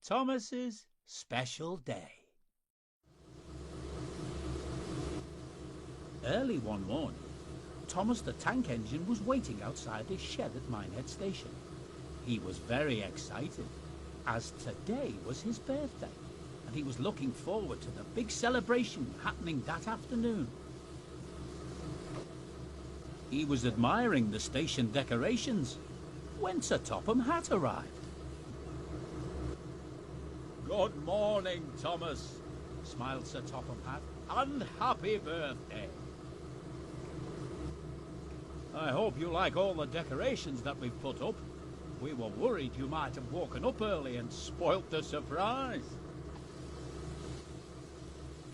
Thomas's special day. Early one morning, Thomas the tank engine was waiting outside his shed at Minehead Station. He was very excited, as today was his birthday, and he was looking forward to the big celebration happening that afternoon. He was admiring the station decorations when Sir Topham Hatt arrived. "Good morning, Thomas," smiled Sir Topham Hatt, "and happy birthday. I hope you like all the decorations that we've put up. We were worried you might have woken up early and spoilt the surprise."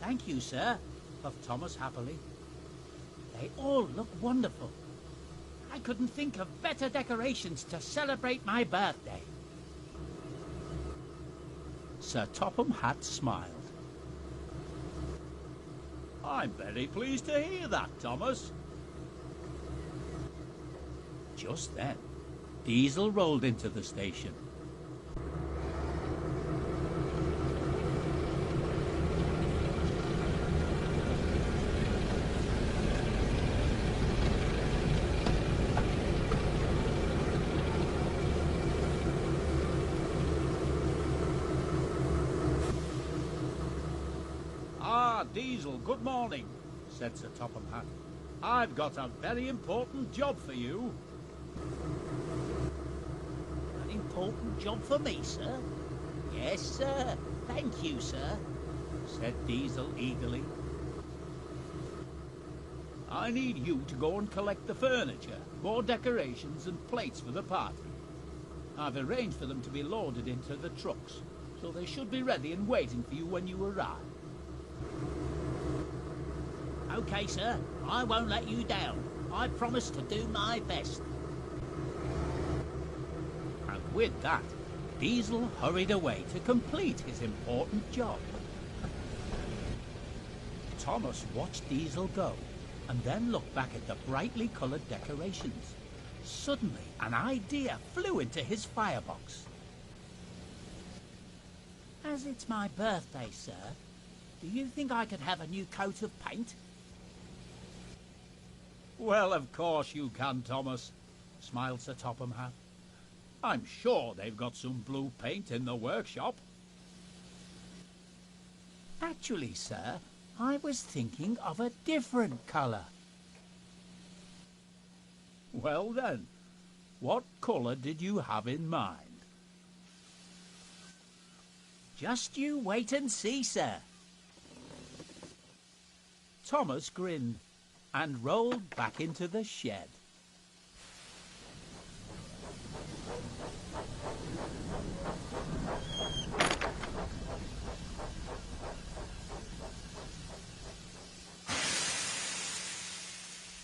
"Thank you, sir," puffed Thomas happily. "They all look wonderful. I couldn't think of better decorations to celebrate my birthday." Sir Topham Hatt smiled. "I'm very pleased to hear that, Thomas." Just then, Diesel rolled into the station. "Ah, Diesel, good morning," said Sir Topham Hatt. "I've got a very important job for you." "An important job for me, sir?" "Yes, sir. Thank you, sir," said Diesel eagerly. "I need you to go and collect the furniture, more decorations and plates for the party. I've arranged for them to be loaded into the trucks, so they should be ready and waiting for you when you arrive." "OK, sir. I won't let you down. I promise to do my best." And with that, Diesel hurried away to complete his important job. Thomas watched Diesel go and then looked back at the brightly coloured decorations. Suddenly, an idea flew into his firebox. "As it's my birthday, sir, do you think I could have a new coat of paint?" "Well, of course you can, Thomas," smiled Sir Topham Hatt. "I'm sure they've got some blue paint in the workshop." "Actually, sir, I was thinking of a different colour." "Well then, what colour did you have in mind?" "Just you wait and see, sir." Thomas grinned and rolled back into the shed.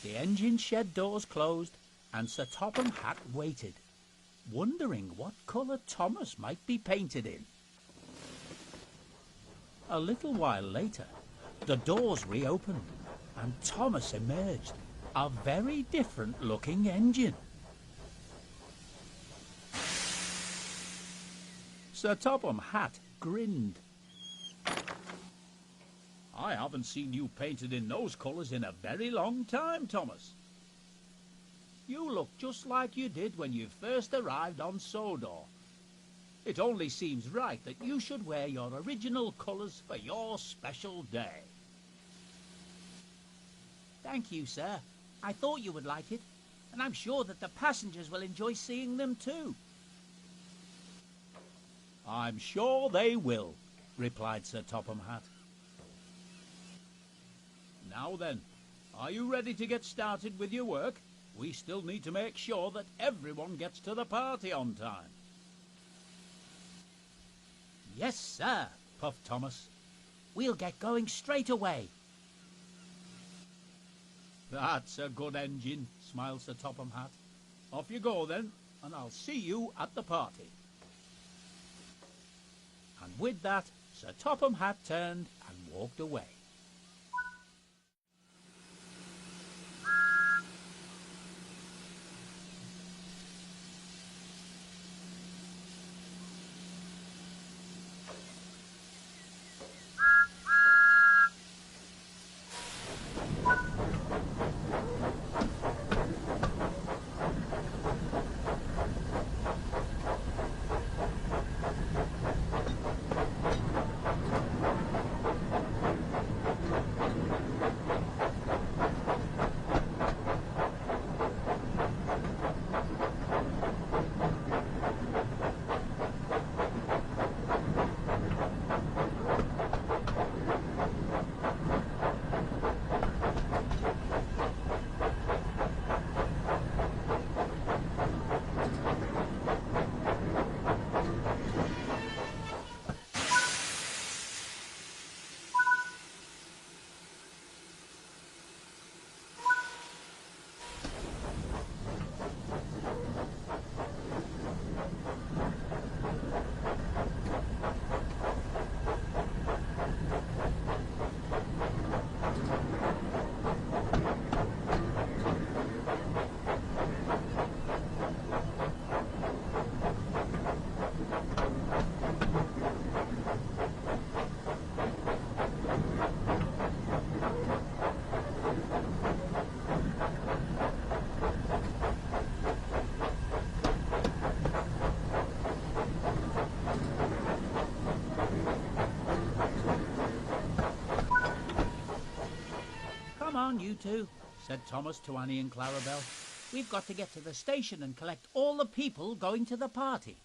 The engine shed doors closed, and Sir Topham Hatt waited, wondering what colour Thomas might be painted in. A little while later, the doors reopened, and Thomas emerged, a very different-looking engine. Sir Topham Hatt grinned. "I haven't seen you painted in those colours in a very long time, Thomas. You look just like you did when you first arrived on Sodor. It only seems right that you should wear your original colours for your special day." "Thank you, sir. I thought you would like it, and I'm sure that the passengers will enjoy seeing them too." "I'm sure they will," replied Sir Topham Hatt. "Now then, are you ready to get started with your work? We still need to make sure that everyone gets to the party on time." "Yes, sir," puffed Thomas. "We'll get going straight away." "That's a good engine," smiled Sir Topham Hatt. "Off you go then, and I'll see you at the party." And with that, Sir Topham Hatt turned and walked away. you two, said Thomas to Annie and Clarabel. We've got to get to the station and collect all the people going to the party.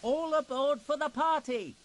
All aboard for the party!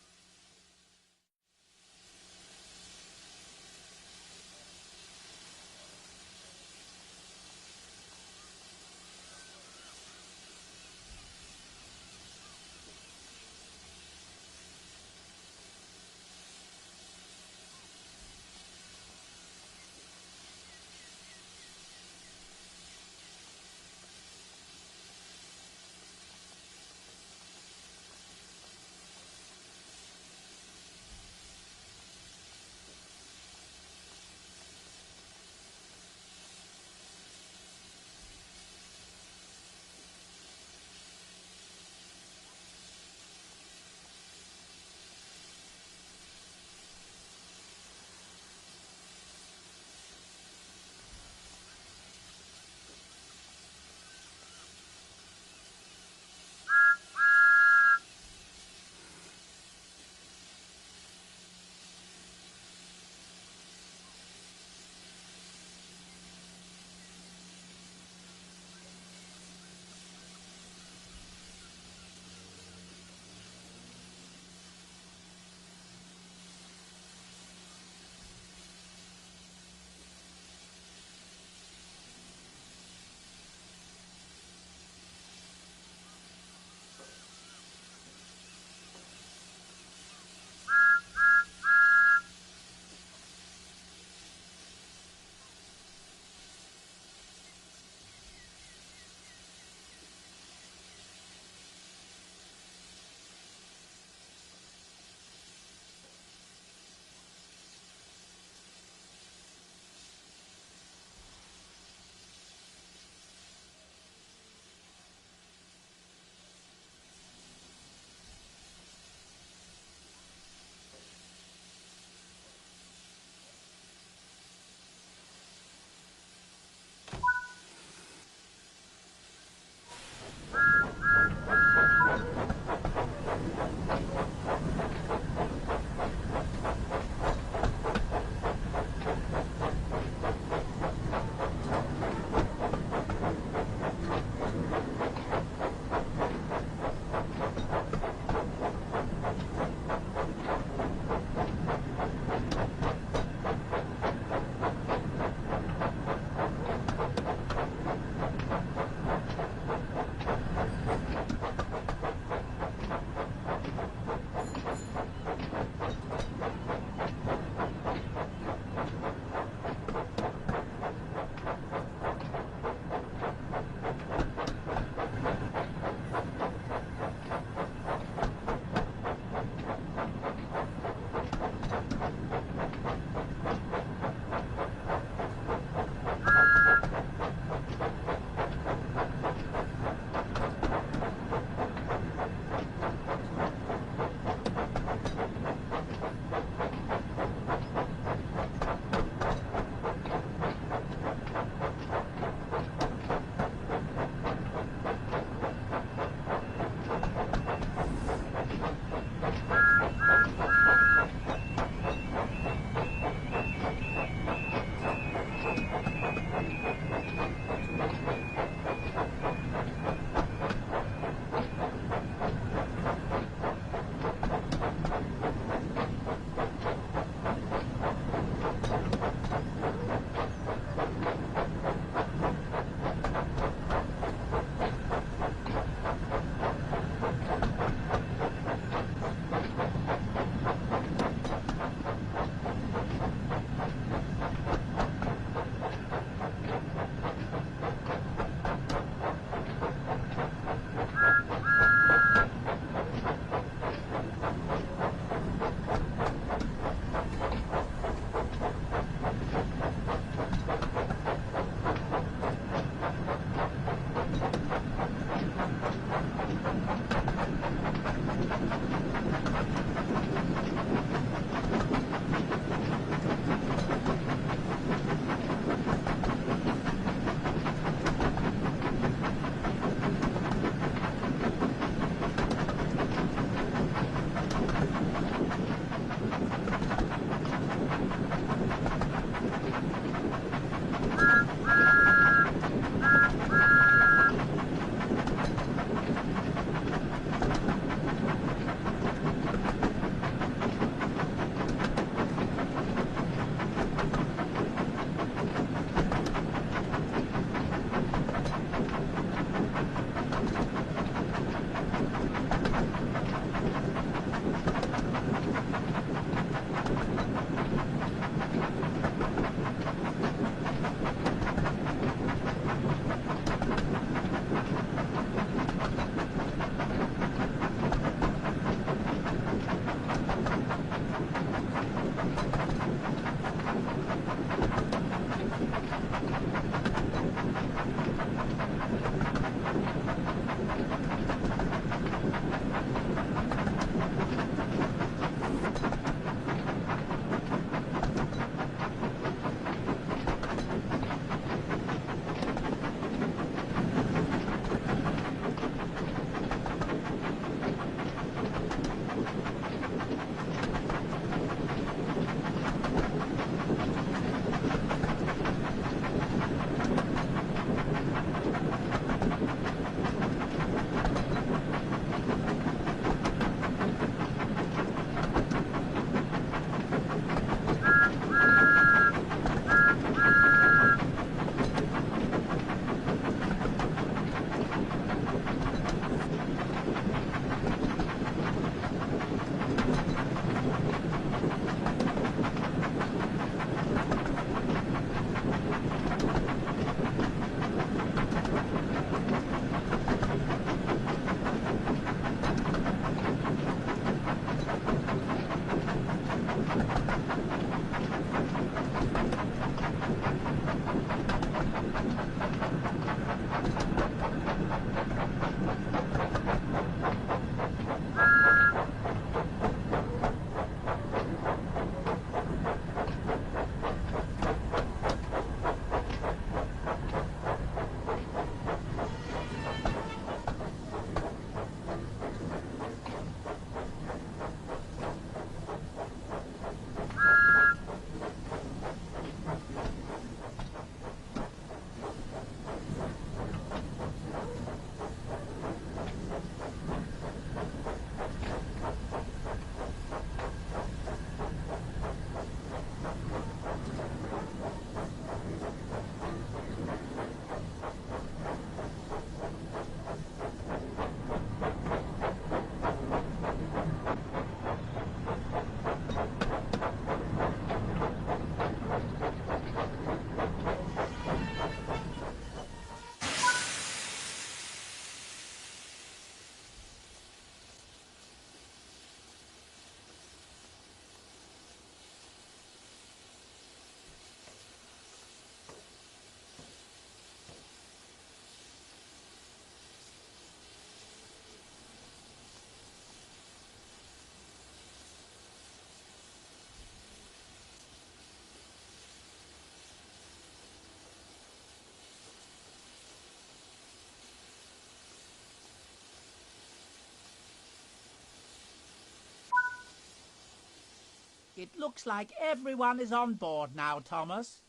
looks like everyone is on board now, Thomas.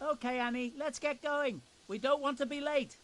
OK, Annie, let's get going. We don't want to be late.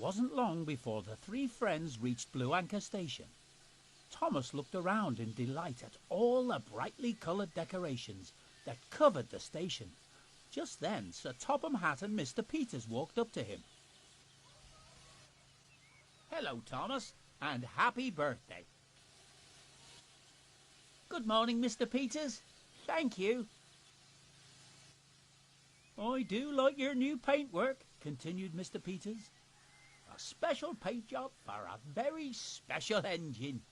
wasn't long before the three friends reached Blue Anchor Station. Thomas looked around in delight at all the brightly coloured decorations that covered the station. Just then, Sir Topham Hatt and Mr. Peters walked up to him. "Hello, Thomas, and happy birthday." "Good morning, Mr. Peters. Thank you." "I do like your new paintwork," continued Mr. Peters. "A special paint job for a very special engine."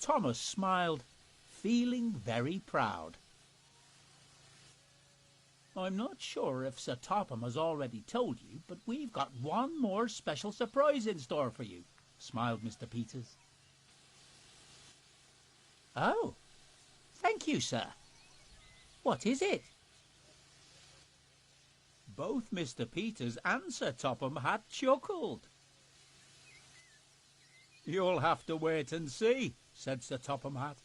Thomas smiled, feeling very proud. "I'm not sure if Sir Topham has already told you, but we've got one more special surprise in store for you," smiled Mr. Peters. Oh, thank you, sir. What is it? Both Mr. Peters and Sir Topham Hatt chuckled. "You'll have to wait and see," said Sir Topham Hatt.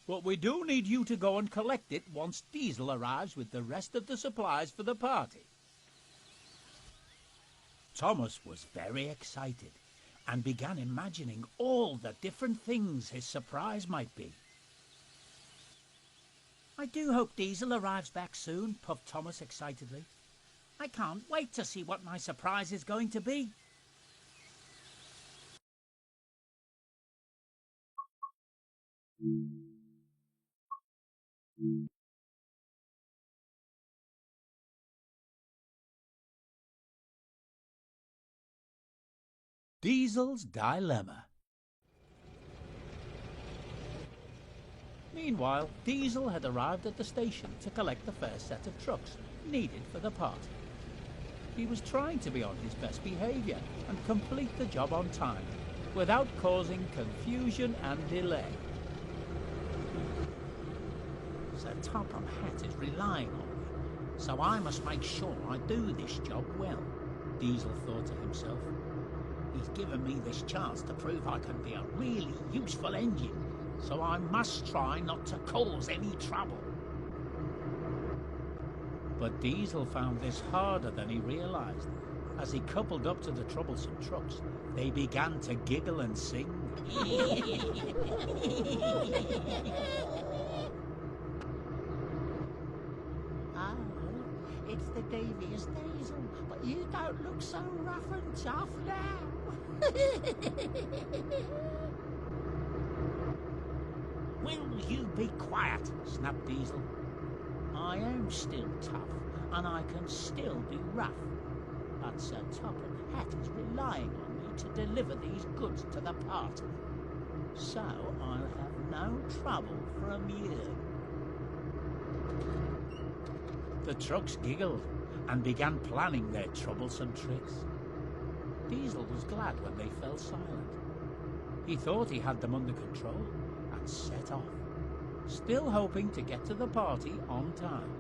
"But we do need you to go and collect it once Diesel arrives with the rest of the supplies for the party." Thomas was very excited and began imagining all the different things his surprise might be. "I do hope Diesel arrives back soon," puffed Thomas excitedly. "I can't wait to see what my surprise is going to be." Diesel's Dilemma. Meanwhile, Diesel had arrived at the station to collect the first set of trucks needed for the party. He was trying to be on his best behaviour and complete the job on time, without causing confusion and delay. Sir Topham Hatt is relying on me, so I must make sure I do this job well, Diesel thought to himself. He's given me this chance to prove I can be a really useful engine, so I must try not to cause any trouble. But Diesel found this harder than he realised. As he coupled up to the troublesome trucks, they began to giggle and sing. "Oh, it's the devious Diesel, but you don't look so rough and tough now." "Will you be quiet?" snapped Diesel. "I am still tough, and I can still be rough. But Sir Topham Hatt is relying on me to deliver these goods to the party, so I'll have no trouble from you." The trucks giggled and began planning their troublesome tricks. Diesel was glad when they fell silent. He thought he had them under control and set off, still hoping to get to the party on time.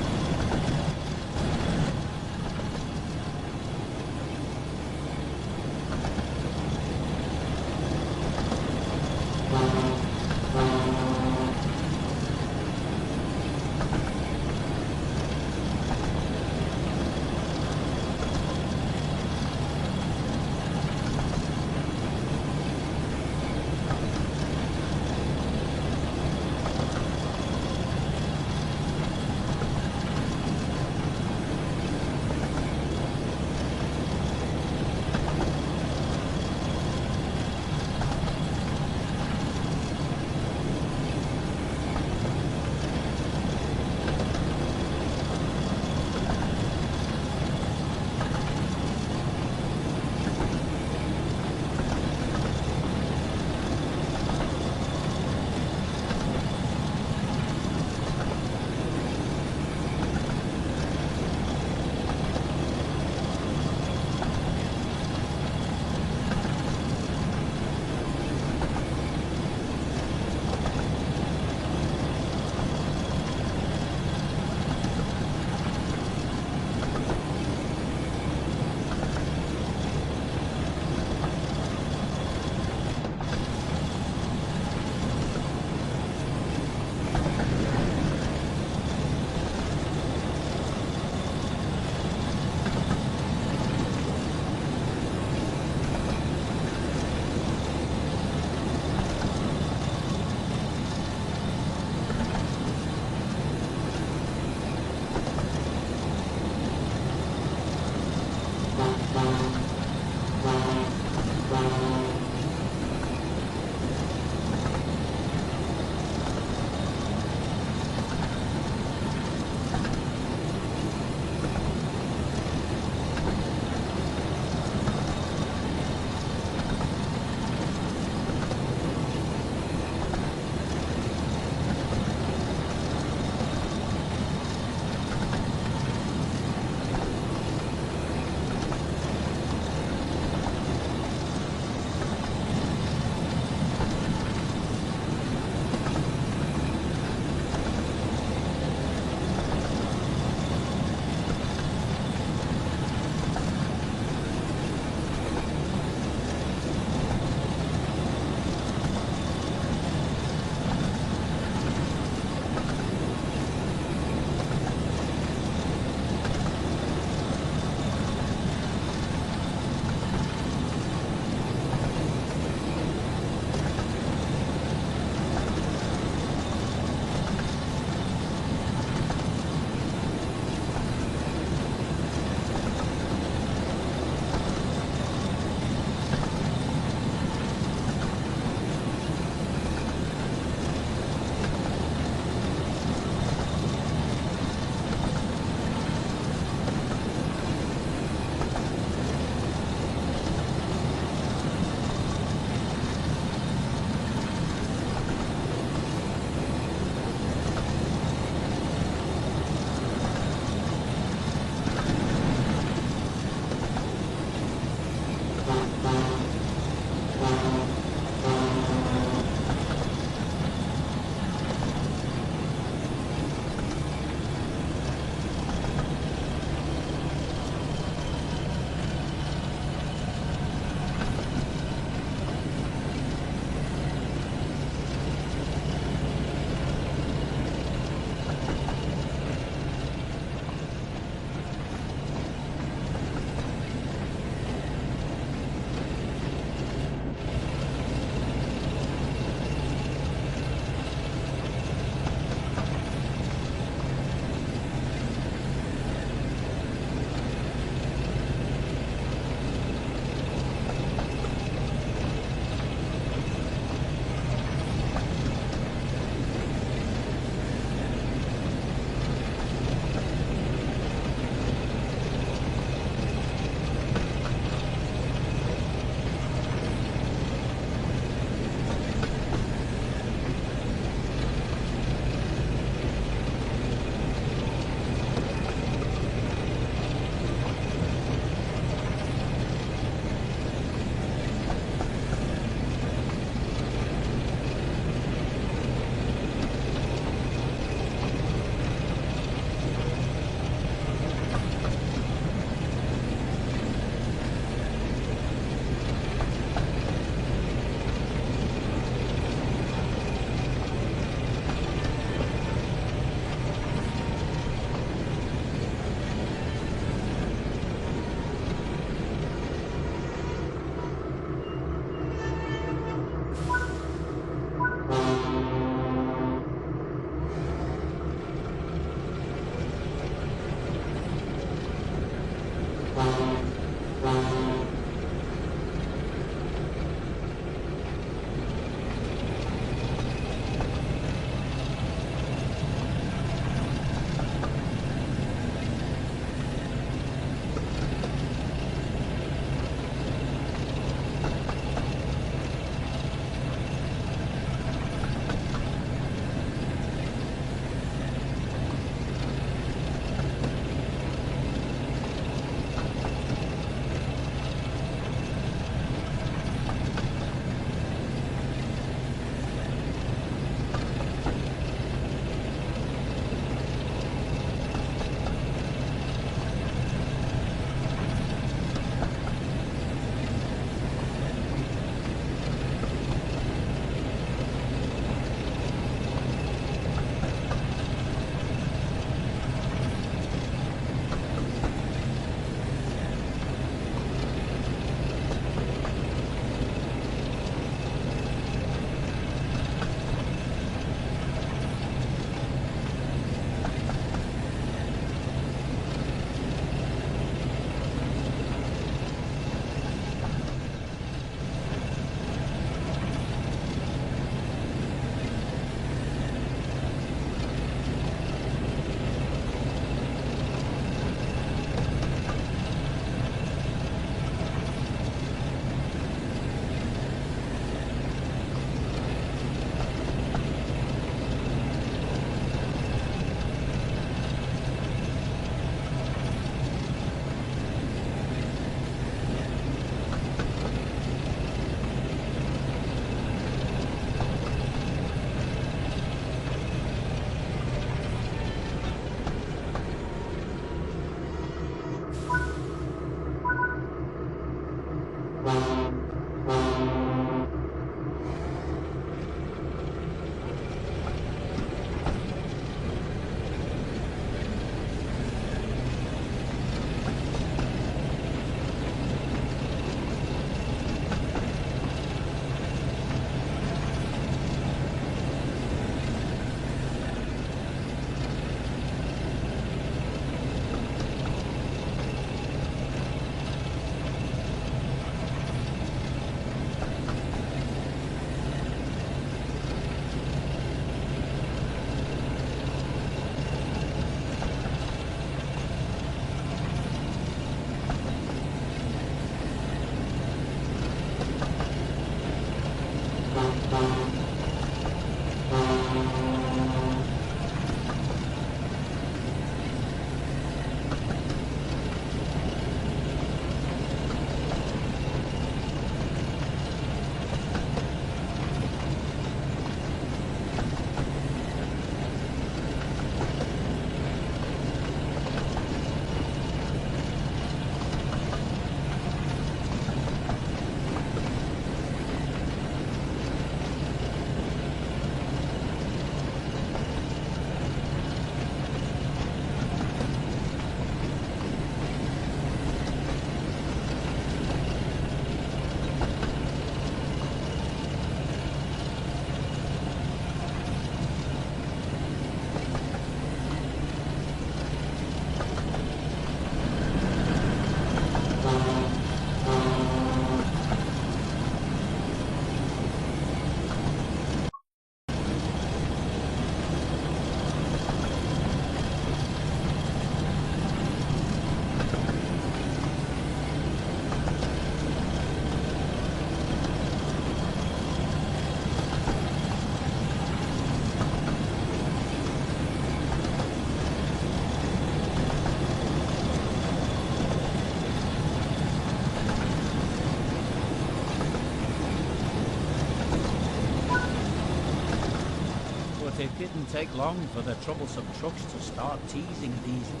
But it didn't take long for the troublesome trucks to start teasing Diesel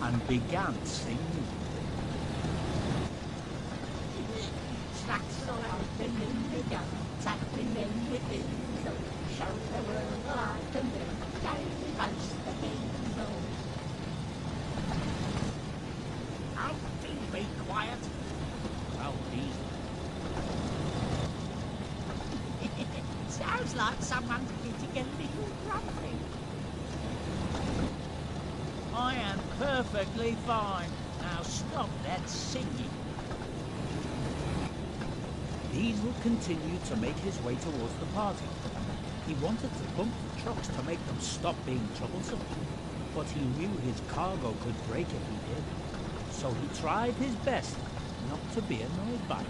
and began singing. Snacks all out and in the gun, tapping in with Diesel, show the world like a mirror, shiny punch the Diesel. Alfie, be quiet. Well, Diesel. Sounds like someone's getting a little grumpy. I am perfectly fine. Now stop that singing. Diesel continued to make his way towards the party. He wanted to bump the trucks to make them stop being troublesome, but he knew his cargo could break if he did, so he tried his best not to be annoyed by it.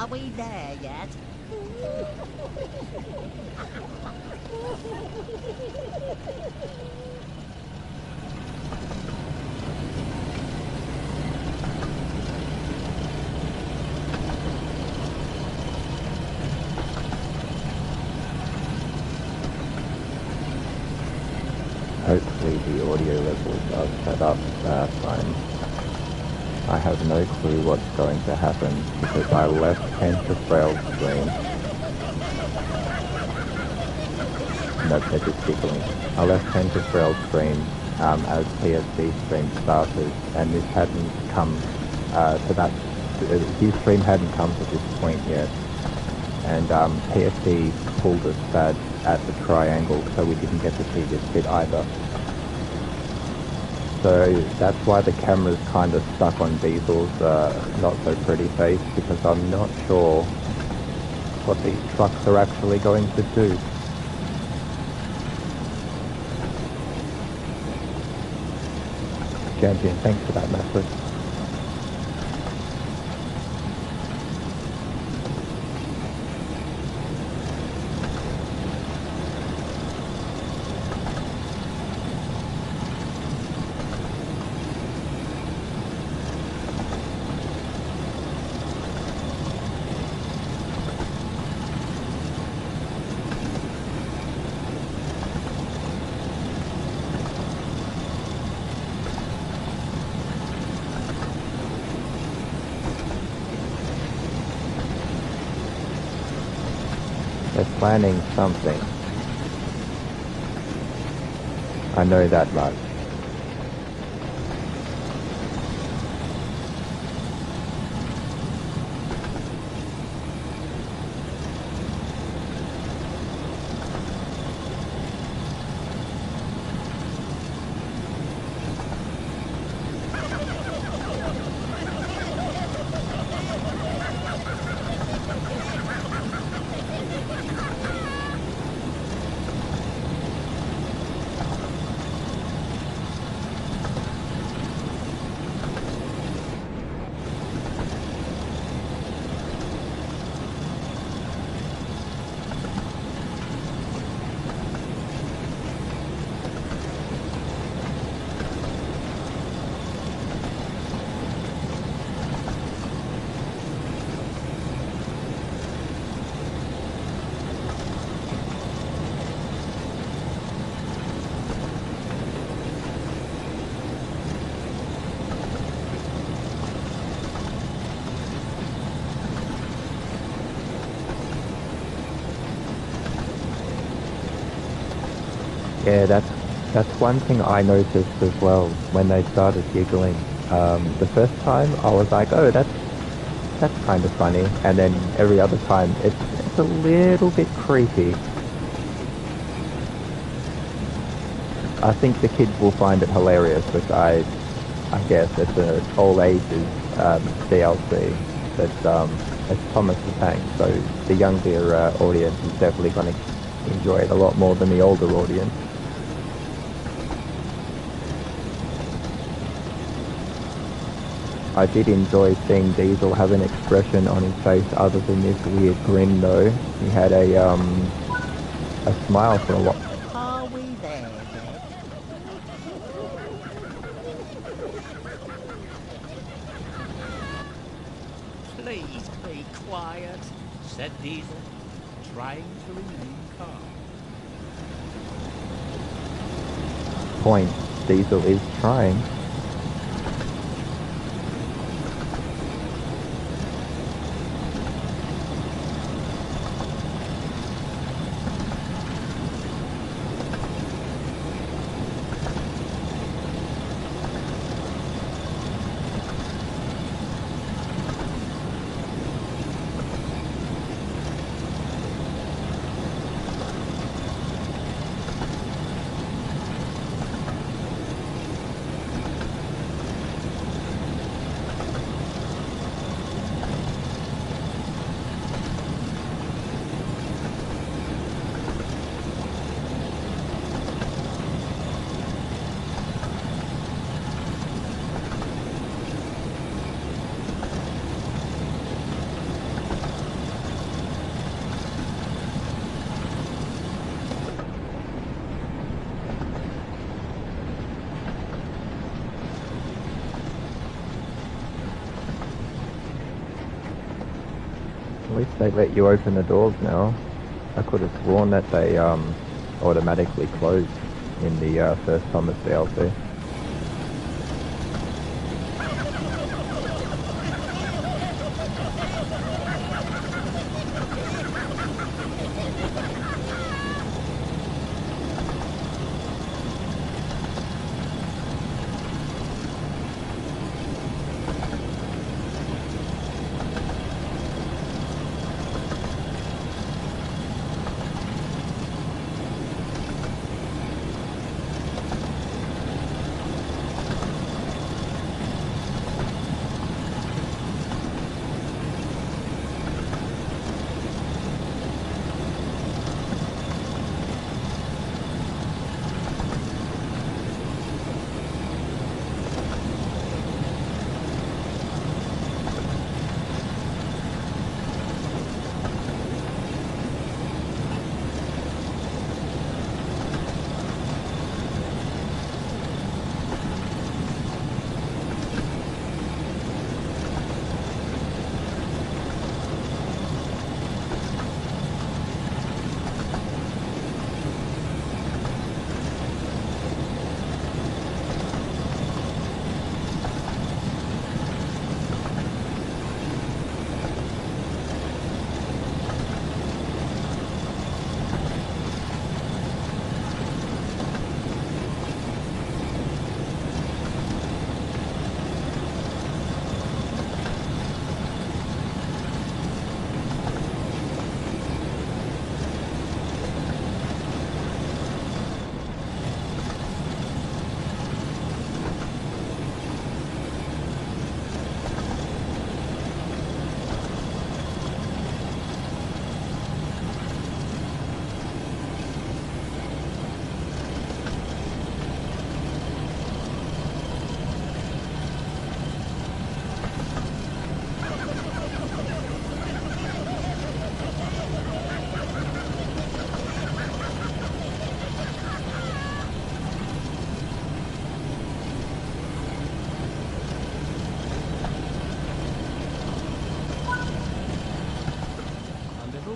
Are we there yet? Hopefully the audio levels are set up fine. I have no clue what's going to happen because I left Frail screen. No, they're just giggling. I left Frail screen as PSD stream started, and this hadn't come to that. His stream hadn't come to this point yet, and PSD pulled us bad at the triangle, so we didn't get to see this bit either. So that's why the camera's kind of stuck on Diesel's not so pretty face, because I'm not sure what these trucks are actually going to do. Champion, thanks for that message. They're planning something. I know that much. Yeah, that's one thing I noticed as well when they started giggling. The first time I was like, oh, that's kind of funny, and then every other time it's a little bit creepy. I think the kids will find it hilarious, but I guess it's an all ages DLC. It's Thomas the Tank, so the younger audience is definitely going to enjoy it a lot more than the older audience. I did enjoy seeing Diesel have an expression on his face other than this weird grin though. He had a smile for a while. Are we there yet? Please be quiet, said Diesel, trying to remain calm. Point. Diesel is trying. least they let you open the doors now. I could have sworn that they automatically closed in the first Thomas DLC.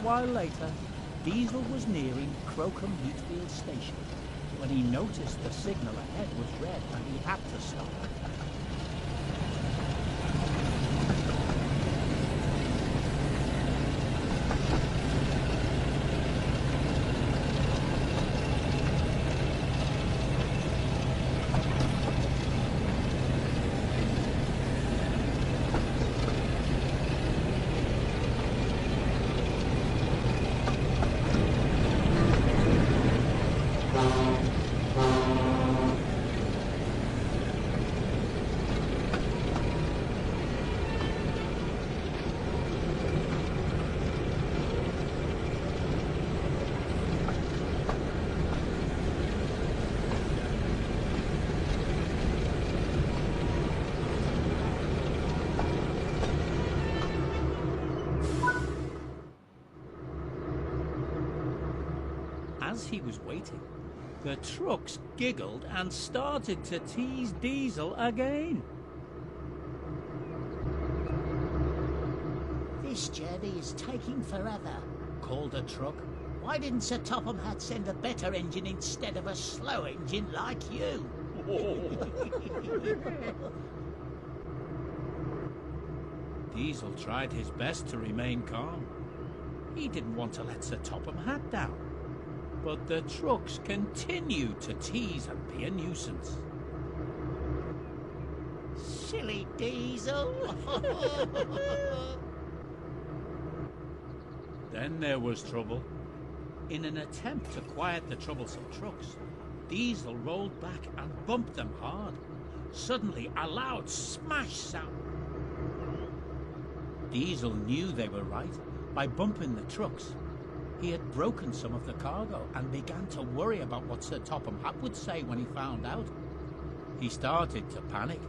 While later, Diesel was nearing Crocombe Heathfield Station when he noticed the signal ahead was red and he had to stop. As he was waiting, the trucks giggled and started to tease Diesel again. This journey is taking forever, called a truck. Why didn't Sir Topham Hatt send a better engine instead of a slow engine like you? Diesel tried his best to remain calm. He didn't want to let Sir Topham Hatt down. But the trucks continued to tease and be a nuisance. Silly Diesel! Then there was trouble. In an attempt to quiet the troublesome trucks, Diesel rolled back and bumped them hard. Suddenly, a loud smash sound. Diesel knew they were right. By bumping the trucks, he had broken some of the cargo and began to worry about what Sir Topham Hatt would say when he found out. He started to panic.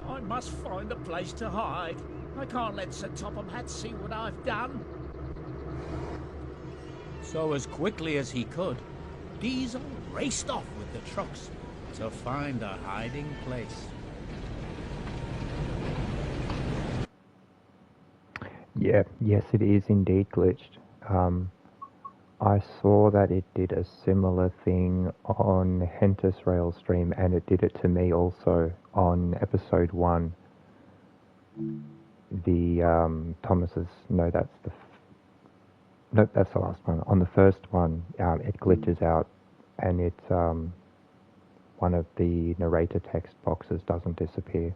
I must find a place to hide. I can't let Sir Topham Hatt see what I've done. So as quickly as he could, Diesel raced off with the trucks to find a hiding place. Yeah, yes, it is indeed glitched. I saw that it did a similar thing on Hentus Rail stream, and it did it to me also on episode 1. The Thomas's, no, nope, that's the last one. On the first one, it glitches out, and it's one of the narrator text boxes doesn't disappear.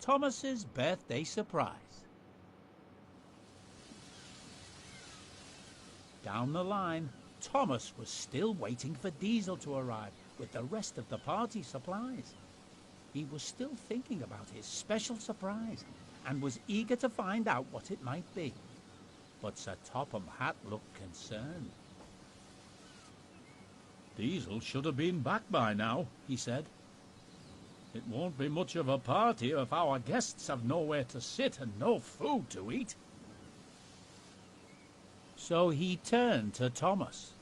Thomas's birthday surprise. Down the line, Thomas was still waiting for Diesel to arrive with the rest of the party supplies. He was still thinking about his special surprise and was eager to find out what it might be. But Sir Topham Hatt looked concerned. Diesel should have been back by now, he said. It won't be much of a party if our guests have nowhere to sit and no food to eat. So he turned to Thomas.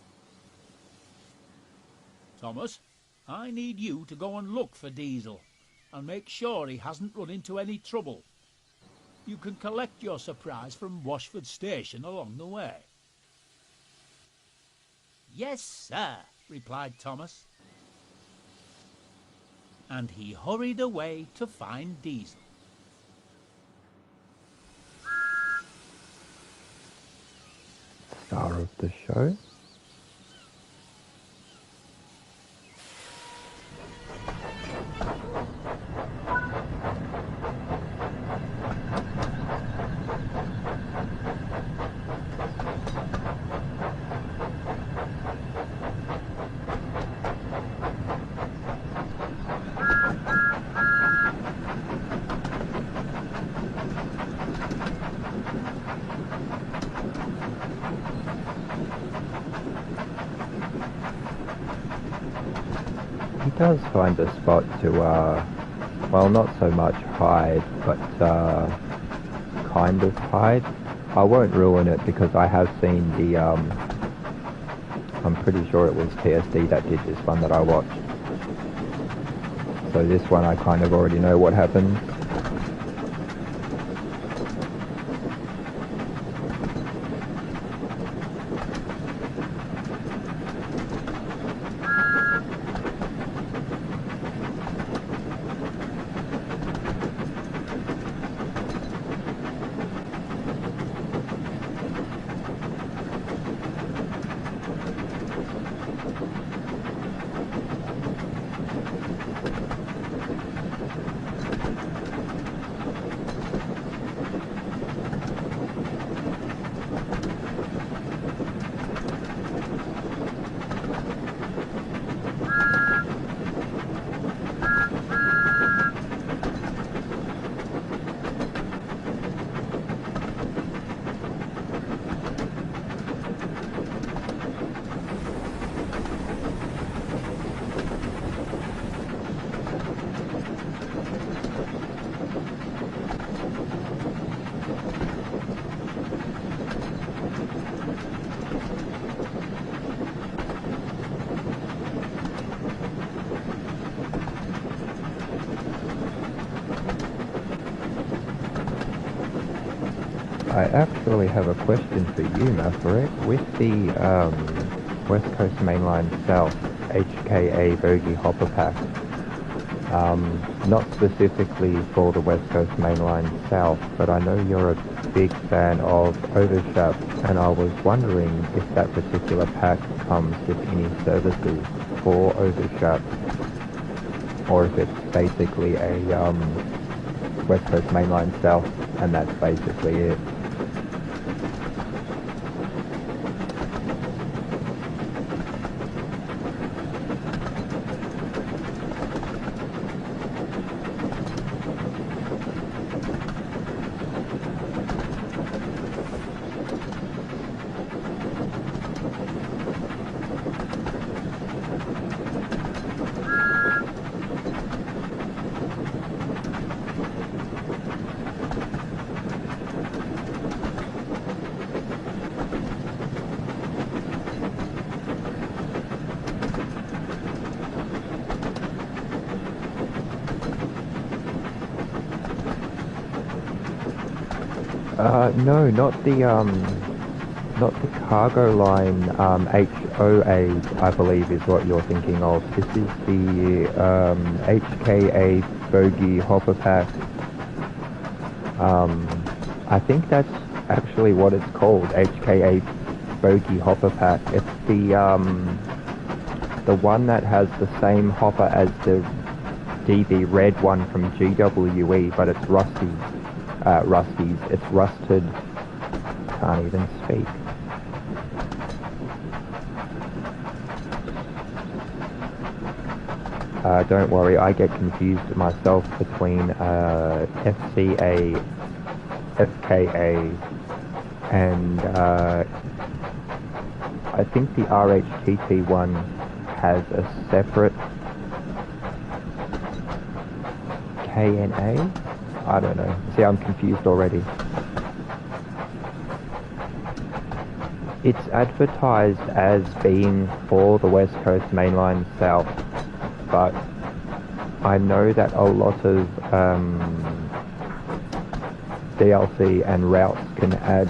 Thomas, I need you to go and look for Diesel and make sure he hasn't run into any trouble. You can collect your surprise from Washford Station along the way. Yes, sir, replied Thomas. And he hurried away to find Diesel. Star of the show. He does find a spot to, well, not so much hide, but kind of hide. I won't ruin it because I have seen the, I'm pretty sure it was TSD that did this one that I watched. So this one I kind of already know what happened. I actually have a question for you, Maverick. With the West Coast Mainline South HKA Bogey Hopper Pack, not specifically for the West Coast Mainline South, but I know you're a big fan of Overshap, and I was wondering if that particular pack comes with any services for Overshap, or if it's basically a West Coast Mainline South, and that's basically it. No, not the cargo line. HOA, I believe, is what you're thinking of. This is the HKA Bogey Hopper Pack. I think that's actually what it's called, HKA Bogey Hopper Pack. It's the one that has the same hopper as the DB red one from GWE, but it's Rusty's. It's rusted. Can't even speak. Don't worry, I get confused myself between FCA, FKA, and I think the RHTT one has a separate KNA? I don't know. See, I'm confused already. It's advertised as being for the West Coast Mainline South, but I know that a lot of DLC and routes can add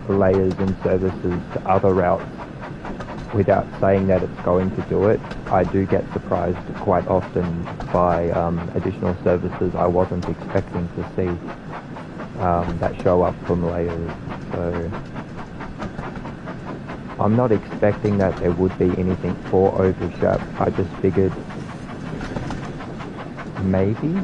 layers and services to other routes without saying that it's going to do it. I do get surprised quite often by additional services I wasn't expecting to see that show up from layers. So I'm not expecting that there would be anything for Overshap. I just figured maybe.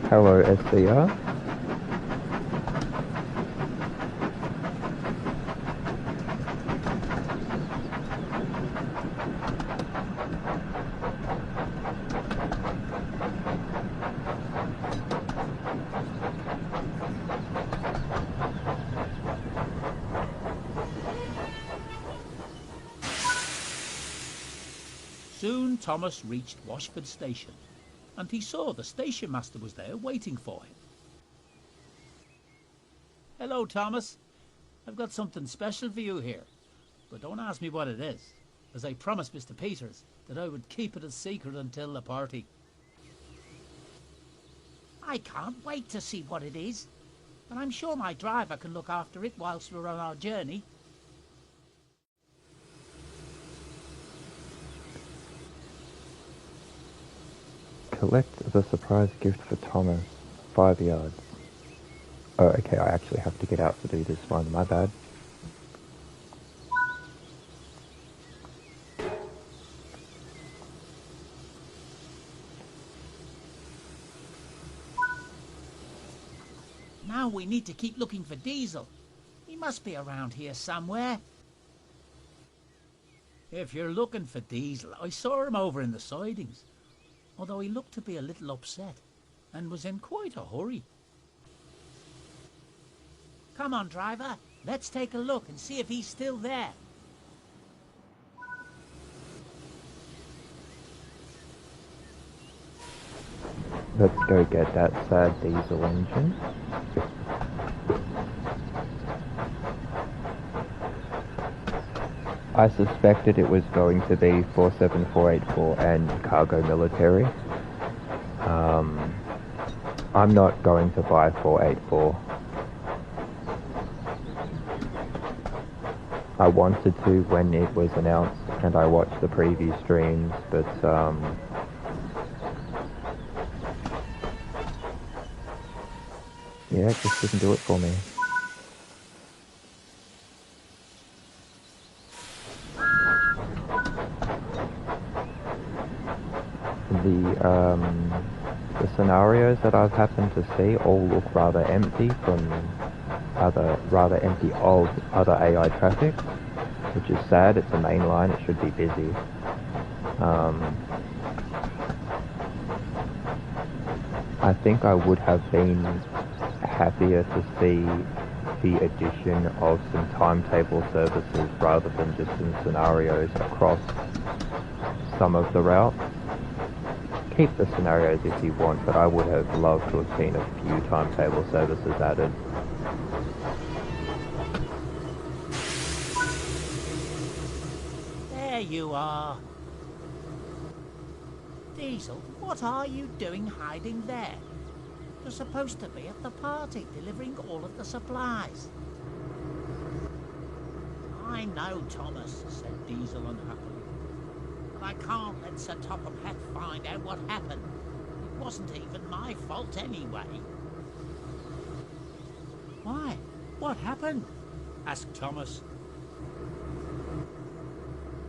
Hello, SCR. Soon Thomas reached Washford Station, and he saw the station master was there waiting for him. Hello, Thomas. I've got something special for you here, but don't ask me what it is, as I promised Mr. Peters that I would keep it a secret until the party. I can't wait to see what it is, but I'm sure my driver can look after it whilst we're on our journey. Collect the surprise gift for Thomas. 5 yards. Oh, okay, I actually have to get out to do this one. My bad. Now we need to keep looking for Diesel. He must be around here somewhere. If you're looking for Diesel, I saw him over in the sidings, although he looked to be a little upset and was in quite a hurry. Come on, driver. Let's take a look and see if he's still there. Let's go get that sad diesel engine. I suspected it was going to be 47484 and cargo military. I'm not going to buy 484. I wanted to when it was announced and I watched the preview streams, but yeah, it just didn't do it for me. The scenarios that I've happened to see all look rather empty from rather empty of other AI traffic, which is sad. It's a main line, it should be busy. I think I would have been happier to see the addition of some timetable services rather than just some scenarios across some of the routes. Keep the scenarios if you want, but I would have loved to have seen a few timetable services added. you are. Diesel, what are you doing hiding there? You're supposed to be at the party, delivering all of the supplies. I know, Thomas, said Diesel unhappily. But I can't let Sir Topham Hatt find out what happened. It wasn't even my fault anyway. Why? What happened? Asked Thomas.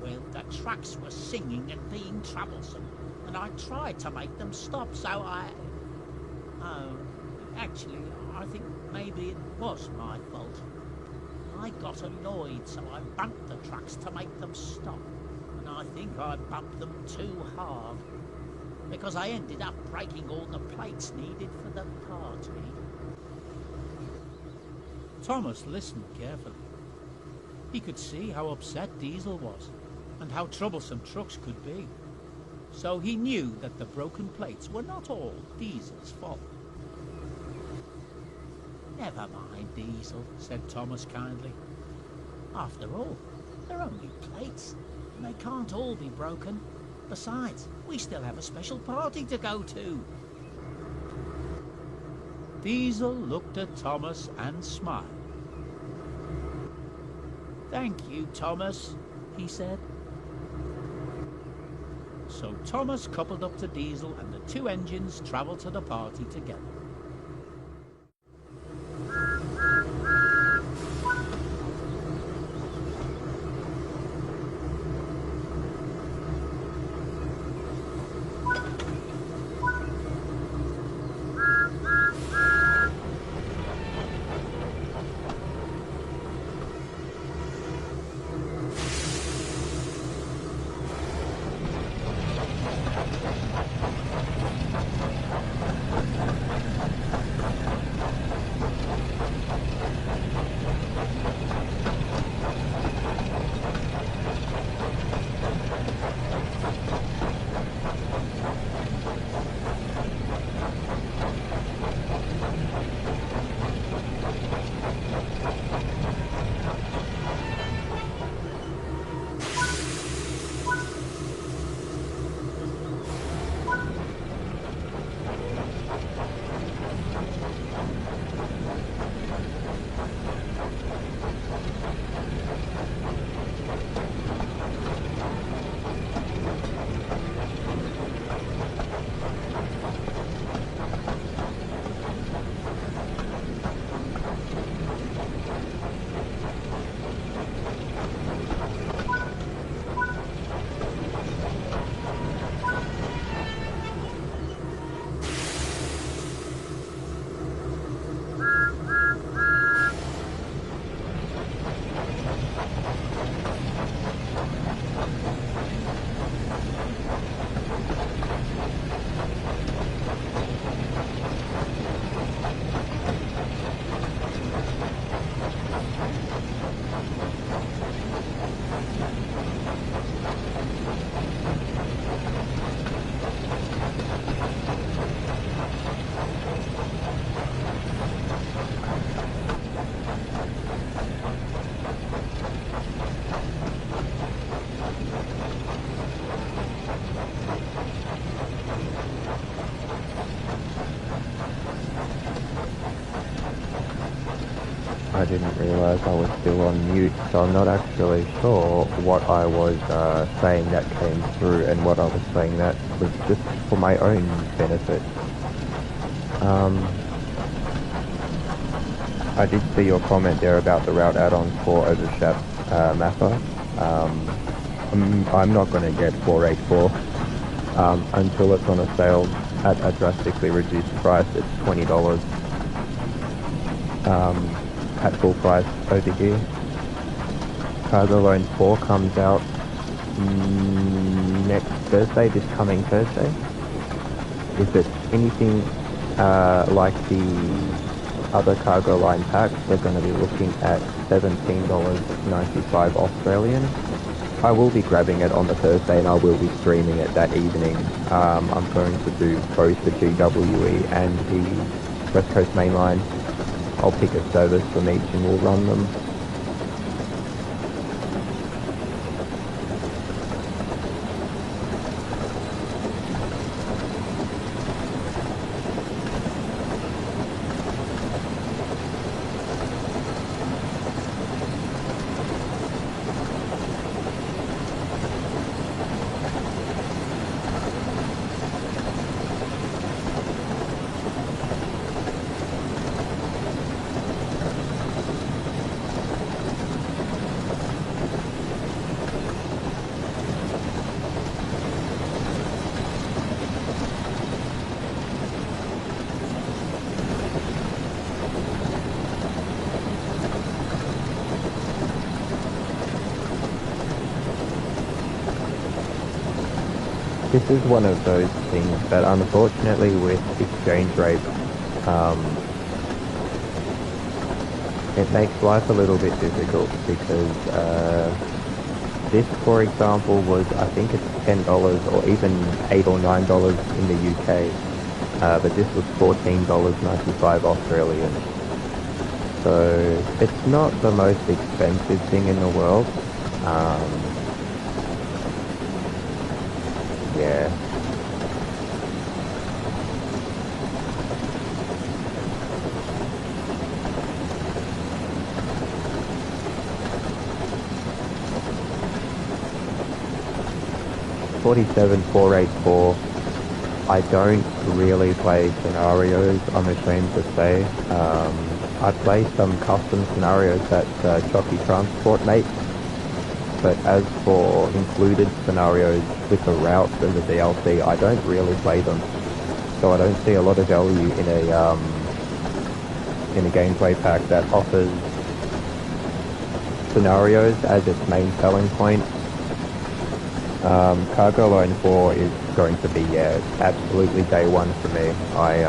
Well, the trucks were singing and being troublesome, and I tried to make them stop, so Oh, actually, I think maybe it was my fault. I got annoyed, so I bumped the trucks to make them stop, and I think I bumped them too hard, because I ended up breaking all the plates needed for the party. Thomas listened carefully. He could see how upset Diesel was, and how troublesome trucks could be. So he knew that the broken plates were not all Diesel's fault. Never mind, Diesel, said Thomas kindly. After all, they're only plates, and they can't all be broken. Besides, we still have a special party to go to. Diesel looked at Thomas and smiled. Thank you, Thomas, he said. So Thomas coupled up to Diesel and the two engines travelled to the party together. I didn't realise I was still on mute, so I'm not actually sure what I was saying that came through and what I was saying that was just for my own benefit. I did see your comment there about the route add-on for Overshap Mapper. I'm not going to get 484 until it's on a sale at a drastically reduced price. It's $20 at full price over here. Cargo Loan 4 comes out next Thursday, this coming Thursday. If it's anything like the other cargo line packs, they're going to be looking at $17.95 Australian. I will be grabbing it on the Thursday and I will be streaming it that evening. I'm going to do both the GWE and the West Coast Mainline. I'll pick a service from each and we'll run them. this is one of those things that unfortunately with exchange rates, it makes life a little bit difficult because this, for example, was, I think it's $10 or even $8 or $9 in the UK, but this was $14.95 Australian. So it's not the most expensive thing in the world. Yeah. $47,484. I don't really play scenarios, I'm ashamed to say. I play some custom scenarios that Chocky Transport makes, but as for included scenarios with the routes and the DLC, I don't really play them. So I don't see a lot of value in a gameplay pack that offers scenarios as its main selling point. Cargo Line 4 is going to be, yeah, absolutely day one for me. I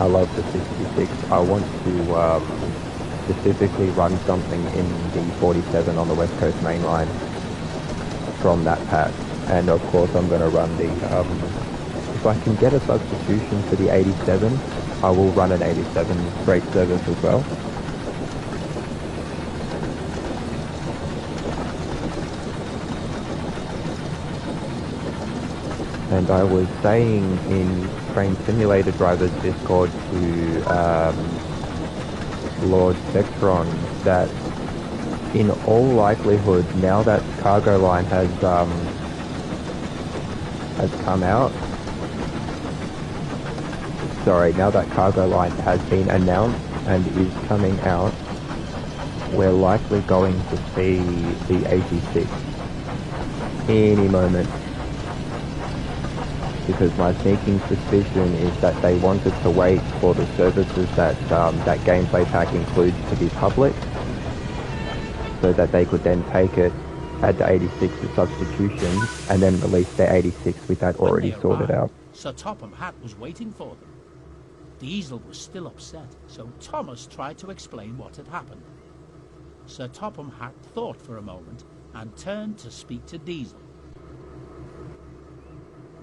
love the 66. I want to specifically run something in the 47 on the West Coast Main Line from that pack. And of course I'm going to run the, if I can get a substitution for the 87, I will run an 87 freight service as well. And I was saying in Train Simulator Drivers Discord to Lord Spectron that in all likelihood, now that Cargo Line has come out, now that Cargo Line has been announced and is coming out, we're likely going to see the 86 any moment. Because my sneaking suspicion is that they wanted to wait for the services that that gameplay pack includes to be public, so that they could then take it, add the 86 as substitution, and then release their 86 with that already sorted out. Sir Topham Hatt was waiting for them. Diesel was still upset, so Thomas tried to explain what had happened. Sir Topham Hatt thought for a moment and turned to speak to Diesel.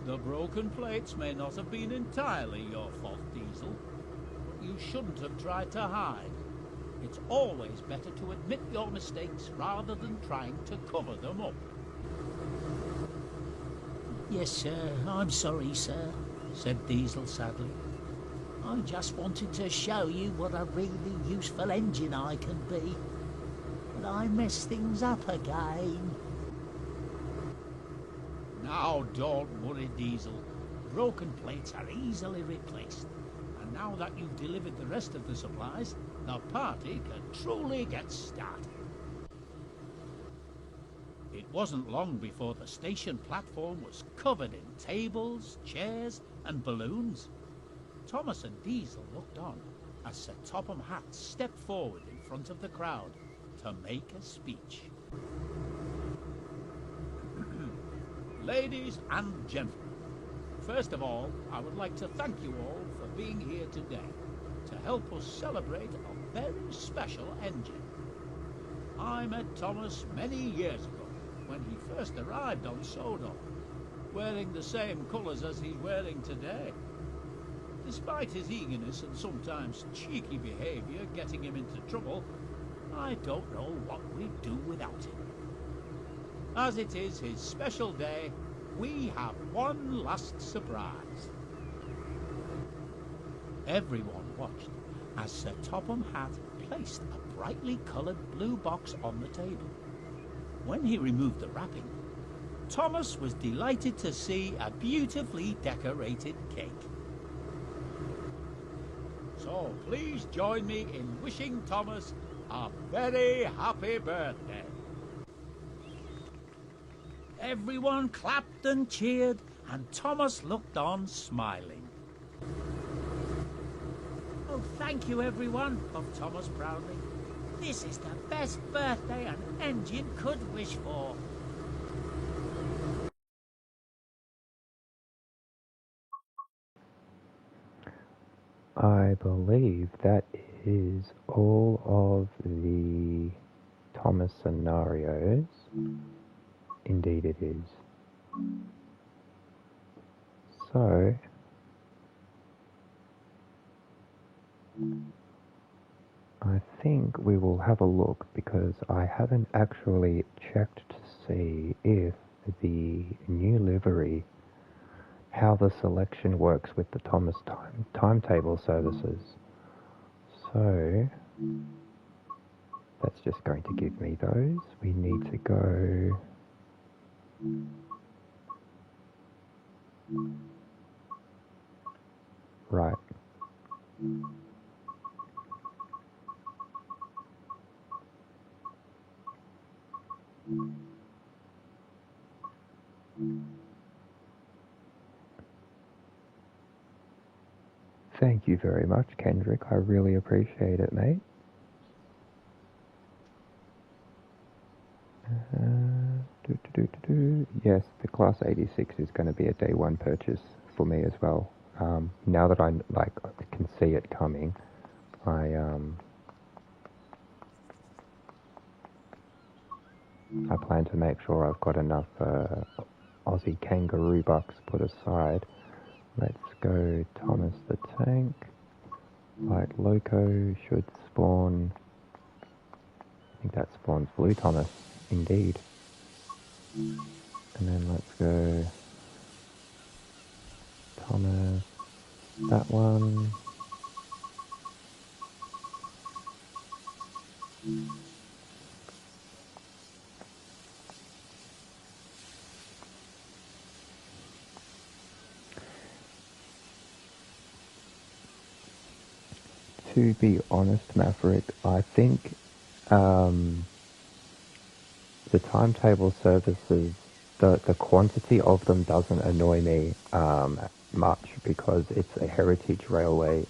The broken plates may not have been entirely your fault, Diesel, but you shouldn't have tried to hide. It's always better to admit your mistakes rather than trying to cover them up. Yes, sir, I'm sorry, sir, said Diesel sadly. I just wanted to show you what a really useful engine I can be. But I messed things up again. Now don't worry, Diesel. Broken plates are easily replaced. And now that you've delivered the rest of the supplies, the party can truly get started. It wasn't long before the station platform was covered in tables, chairs and balloons. Thomas and Diesel looked on as Sir Topham Hatt stepped forward in front of the crowd to make a speech. Ladies and gentlemen, first of all, I would like to thank you all for being here today to help us celebrate a very special engine. I met Thomas many years ago when he first arrived on Sodor, wearing the same colours as he's wearing today. Despite his eagerness and sometimes cheeky behaviour getting him into trouble, I don't know what we'd do without him. As it is his special day, we have one last surprise. Everyone watched as Sir Topham Hatt placed a brightly coloured blue box on the table. When he removed the wrapping, Thomas was delighted to see a beautifully decorated cake. So please join me in wishing Thomas a very happy birthday. Everyone clapped and cheered, and Thomas looked on smiling. Oh, thank you, everyone, puffed Thomas proudly. This is the best birthday an engine could wish for. believe that is all of the Thomas scenarios. Indeed it is. So, I think we will have a look, because I haven't actually checked to see if the new livery, how the selection works with the Thomas timetable services. So, that's just going to give me those. We need to go... Right. Thank you very much, Kendrick. I really appreciate it, mate. Yes, the Class 86 is going to be a day one purchase for me as well. Now that I can see it coming, I plan to make sure I've got enough Aussie kangaroo bucks put aside. Let's go Thomas the Tank. Light Loco should spawn... I think that spawns Blue Thomas, indeed. And then let's go Thomas, that one. To be honest, Maverick, I think the timetable services, the quantity of them doesn't annoy me much, because it's a heritage railway.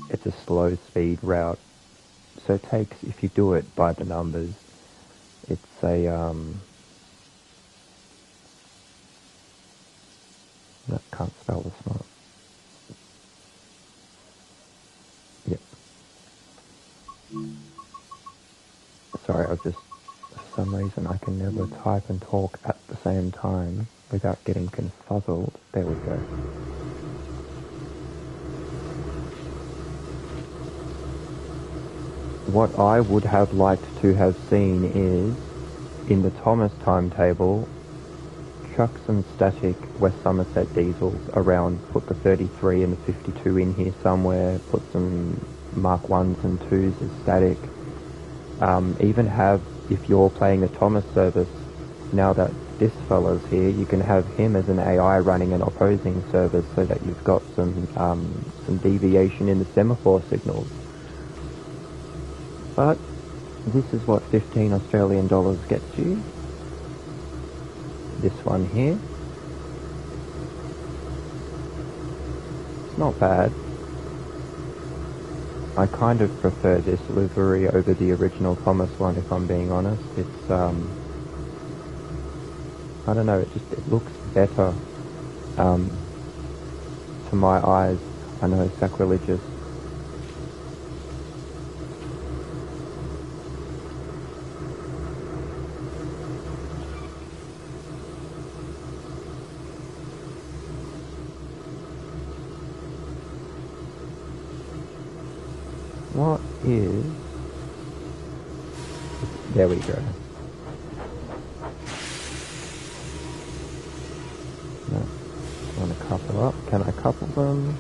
It's a slow speed route, so it takes, if you do it by the numbers, it's a no, can't spell the smart. Yep. Sorry, I've just, for some reason I can never type and talk at the same time without getting confuzzled. There we go. What I would have liked to have seen is, in the Thomas timetable, chuck some static West Somerset diesels around, put the 33 and the 52 in here somewhere, put some Mark 1s and 2s as static. Even have, if you're playing a Thomas service, now that this fella's here, you can have him as an AI running an opposing service, so that you've got some deviation in the semaphore signals. But this is what 15 Australian dollars gets you. This one here. It's not bad. I kind of prefer this livery over the original Thomas one, if I'm being honest. It's, I don't know, it looks better to my eyes. I know, sacrilegious. What is... There we go. No, I want to couple up. Can I couple them?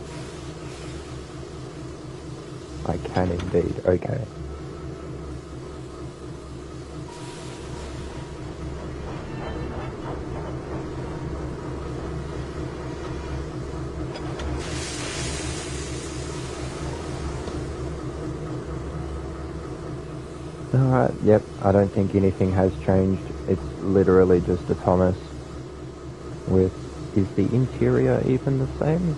I can indeed. Okay. Alright, yep, I don't think anything has changed. It's literally just a Thomas with... Is the interior even the same?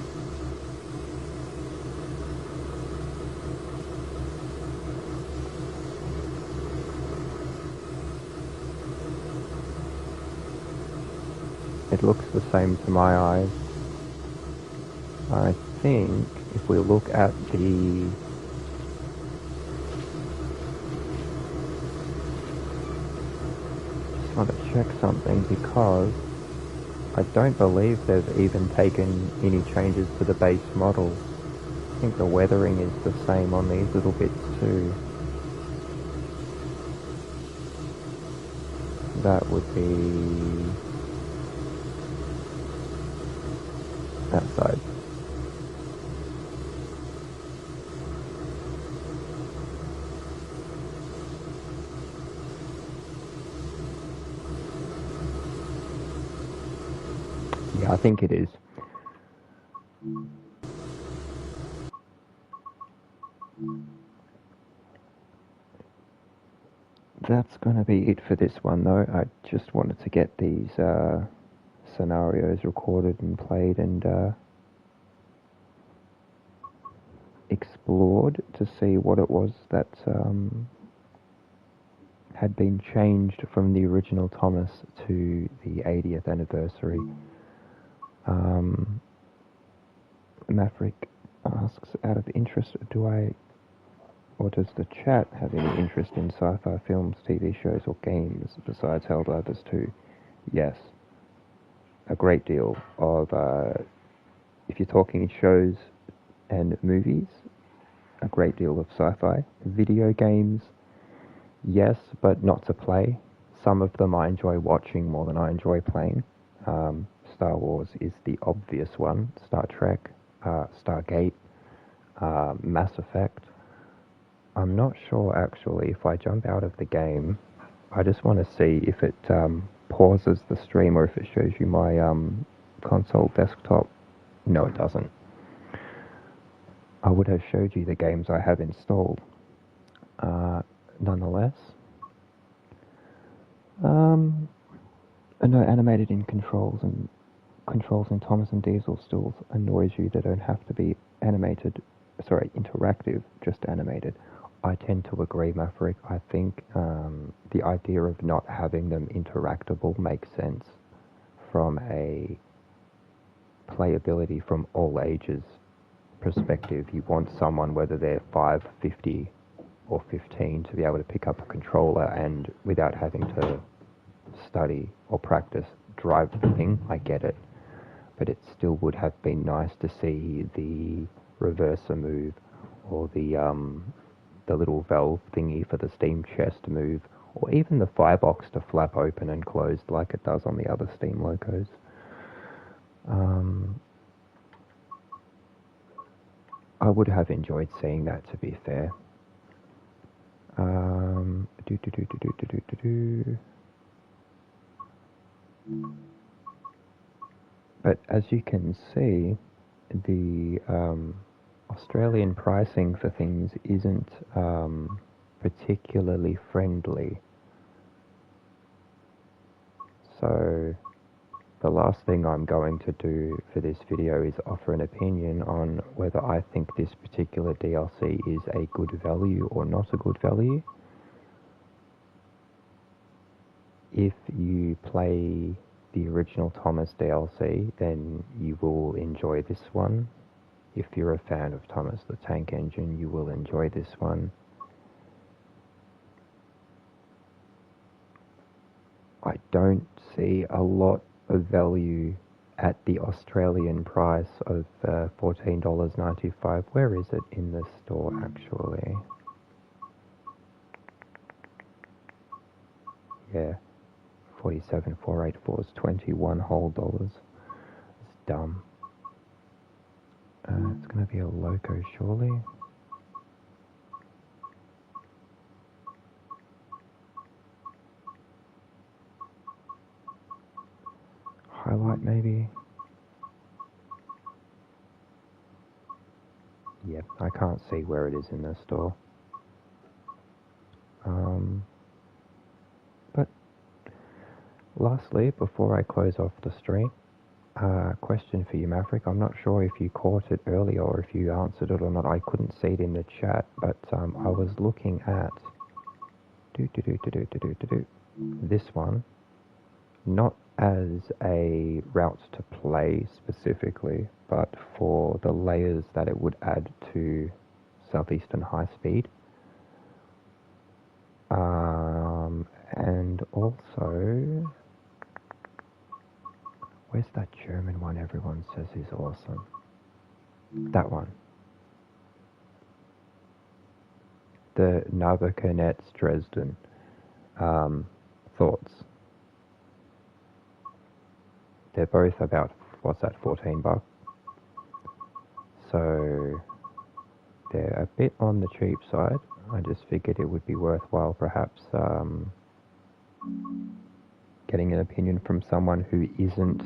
It looks the same to my eyes. I think if we look at the just want to check something because I don't believe they've even taken any changes to the base model. I think the weathering is the same on these little bits too. That would be that side. Yeah, I think it is. That's going to be it for this one though. I just wanted to get these scenarios recorded and played and explored to see what it was that had been changed from the original Thomas to the 80th anniversary. Maverick asks, out of interest, does the chat have any interest in sci-fi films, TV shows or games besides Helldivers 2? Yes. A great deal of, if you're talking shows and movies, a great deal of sci-fi. Video games, yes, but not to play. Some of them I enjoy watching more than I enjoy playing. Star Wars is the obvious one. Star Trek, Stargate, Mass Effect. I'm not sure actually if I jump out of the game. I just want to see if it pauses the stream or if it shows you my console desktop. No, it doesn't. I would have showed you the games I have installed. Nonetheless, no, animated in controls in Thomas and Diesel still annoys you. They don't have to be interactive, just animated. I tend to agree, Maverick. I think the idea of not having them interactable makes sense from a playability from all ages perspective. You want someone, whether they're 5, 50 or 15, to be able to pick up a controller and without having to study or practice drive the thing. I get it, but it still would have been nice to see the reverser move or the little valve thingy for the steam chest move, or even the firebox to flap open and close like it does on the other Steam locos. I would have enjoyed seeing that, to be fair. But as you can see, the Australian pricing for things isn't particularly friendly. So the last thing I'm going to do for this video is offer an opinion on whether I think this particular DLC is a good value or not a good value. If you play the original Thomas DLC, then you will enjoy this one. If you're a fan of Thomas the Tank Engine, you will enjoy this one. I don't see a lot of value at the Australian price of $14.95. Where is it in the store actually? Yeah, 47,484 is 21 whole dollars. It's dumb. It's going to be a loco, surely. Highlight, maybe. Yeah, I can't see where it is in the store. But lastly, before I close off the stream, question for you, Maverick. I'm not sure if you caught it earlier or if you answered it or not. I couldn't see it in the chat, but I was looking at this one. not as a route to play specifically, but for the layers that it would add to Southeastern High Speed. And also, where's that German one everyone says is awesome? That one. The Navakanets Dresden. Thoughts? They're both about, what's that, $14. So they're a bit on the cheap side. I just figured it would be worthwhile perhaps getting an opinion from someone who isn't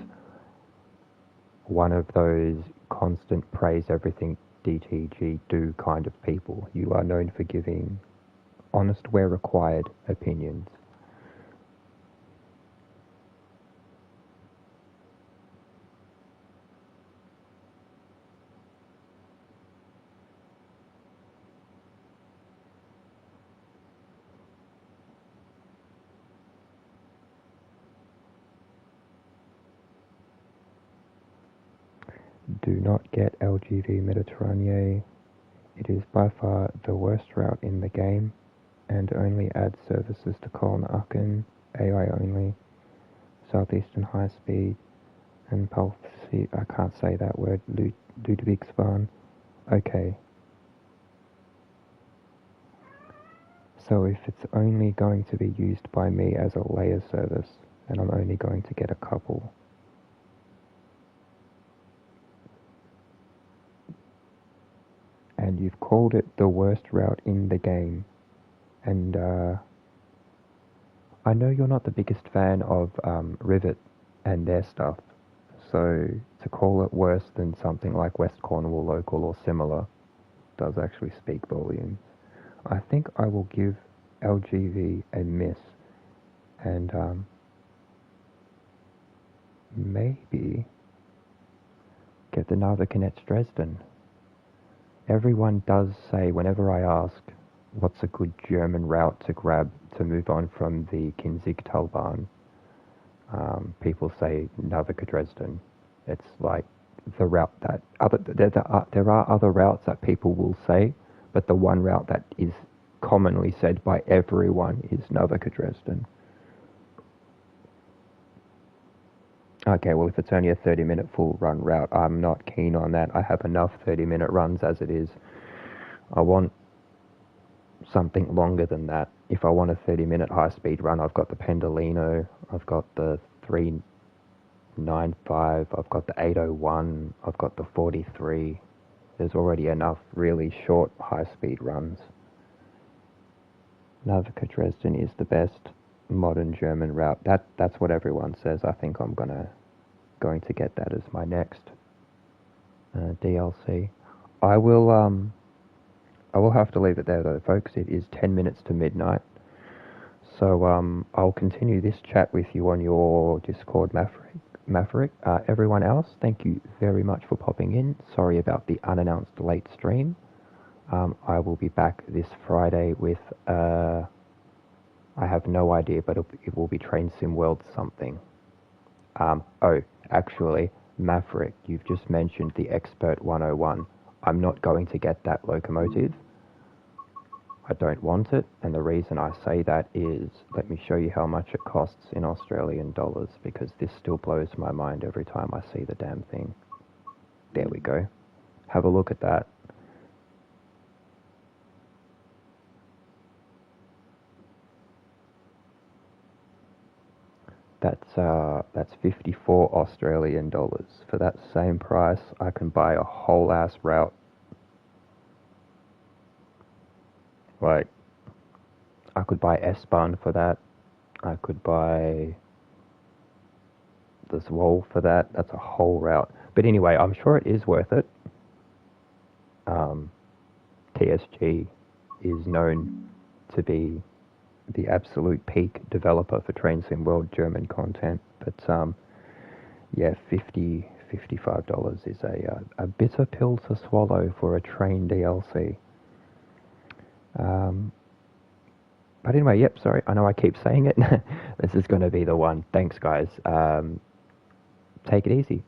one of those constant praise everything DTG do kind of people. You are known for giving honest where required opinions. Do not get LGV Mediterranean. It is by far the worst route in the game and only adds services to Colne Aachen, AI only, Southeastern High Speed, and Palfi, I can't say that word, Ludwigsbahn. Okay. So if it's only going to be used by me as a layer service, and I'm only going to get a couple, and you've called it the worst route in the game, and I know you're not the biggest fan of Rivet and their stuff, so to call it worse than something like West Cornwall Local or similar does actually speak volumes. I think I will give LGV a miss, and maybe get the Navakanets Dresden. Everyone does say, whenever I ask what's a good German route to grab to move on from the Kinzigtalbahn, people say Navika Dresden. It's like the route that there are other routes that people will say, but the one route that is commonly said by everyone is Navika Dresden. Okay, well, if it's only a 30-minute full run route, I'm not keen on that. I have enough 30-minute runs as it is. I want something longer than that. If I want a 30-minute high-speed run, I've got the Pendolino, I've got the 395, I've got the 801, I've got the 43. There's already enough really short high-speed runs. Navika Dresden is the best modern German route. That's what everyone says. I think I'm going to get that as my next DLC. I will have to leave it there though, folks. It is 10 minutes to midnight. So I'll continue this chat with you on your Discord, Maverick. Everyone else, thank you very much for popping in. Sorry about the unannounced late stream. I will be back this Friday with I have no idea, but it will be Train Sim World something. Oh, actually, Maverick, you've just mentioned the Expert 101. I'm not going to get that locomotive. I don't want it, and the reason I say that is, let me show you how much it costs in Australian dollars, because this still blows my mind every time I see the damn thing. There we go. Have a look at that. That's 54 Australian dollars. For that same price, I can buy a whole ass route. Like, I could buy S-Bahn for that. I could buy the Zwol for that. That's a whole route. But anyway, I'm sure it is worth it. TSG is known to be the absolute peak developer for Train Sim World German content. But yeah, $55 is a bitter pill to swallow for a train DLC. But anyway, yep, sorry. I know I keep saying it. This is going to be the one. Thanks, guys. Take it easy.